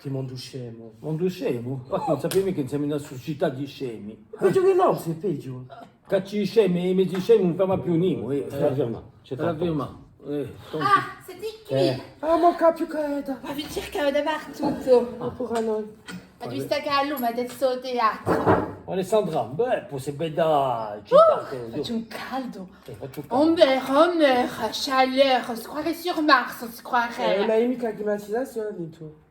Che mondo scemo. Mondo scemo? Ma non sapevi che siamo in una società di scemi? Peggio che no, sei peggio. Cacci di scemi e mezzi scemi non fanno più niente. Ce La firma. Ah, c'était qui? Ah, manca più caeda. Ma vi cercavo dappertutto. Ah, pure a noi. Ma tu stai a Luma, adesso al teatro. Alessandra, beh, può essere bella città. Faccio un caldo. Faccio On meurt, chaleur, on se croirait sur Mars, on se croirait. Ma hai mica climatizzazione di tu.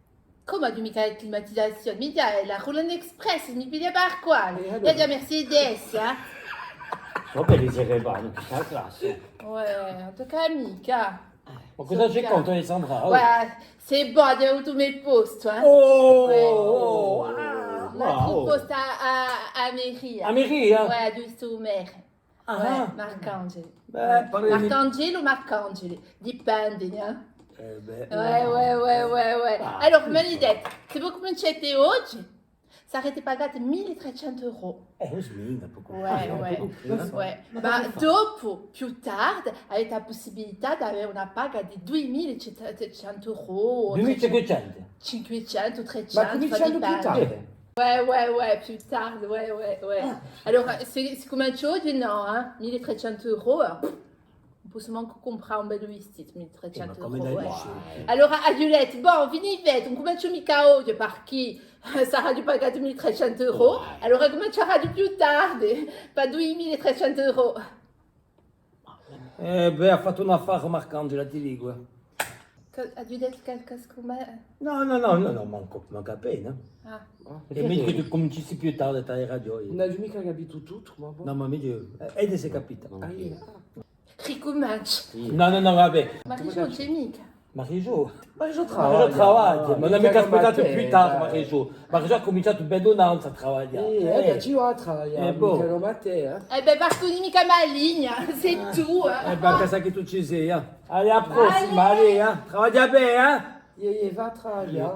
Come du mica la climatisation? Mica la Roland Express, mi piglia par quale? allora? Il y a de la Mercedes, hein? So per i cerebrali, che la classe. Ouais, en tout cas, mica. Ma cosa c'è contro Alessandra? Ouais, c'est bon, de où tous mes postes, hein? Oh! Ouais. Oh! Ma Wow! tu poste à Mairie. A Mairie, hein? Ouais, du Soumer. Ah. Ouais, Marcangeli. Beh, parli- Marcangeli o Marcangeli? Dipende, hein? beh. Ouais. Alors, Manidette, se voi cominciate oggi, sarete pagate 1.300 euro. Smina, poco. Ouais. Ma dopo, più tardi, avete la possibilità di avere una paga di 2.700 euro. 2500. 500, 300, Ma cominciando più tardi. Ouais, plus tard, ouais. Alors, se cominci oggi, no, hein? 1.300 euro, on peut seulement comprare un bel vestito, 1.300 come euro, dai ouais. dici? Allora, Adulette, bon, venite, non comincio mica oggi, perché sarà di pagare 1.300 euro, allora comincerà di più tardi, per 2.300 euro. Beh, ha fatto un affare Marcangela, ti dico. Adulette, qu'est-ce qu'on m'a... No, manca appena. Ah. È meglio che tu comincissi più tardi a radio. Non hai mica capito tutto, ma boh. No, ma meglio. Ed si è capita. Ricominci. No, vabbè. Ma che non c'è mica. Marie-Jo. Marie-Jo Travaglia. Ma non mi mica aspettato come più te, tardi, dai. Marie-Jo. Marie-Jo ha cominciato ben donanza a lavorare. Che ci va a lavorare, boh. mica come te, Eh ben, parce qu'on mica ma ligne, c'est tout. Hein. Beh, sa che tu ci sei, eh. Allora, alla prossima, allora, travaglia bene, eh. Va a lavorare.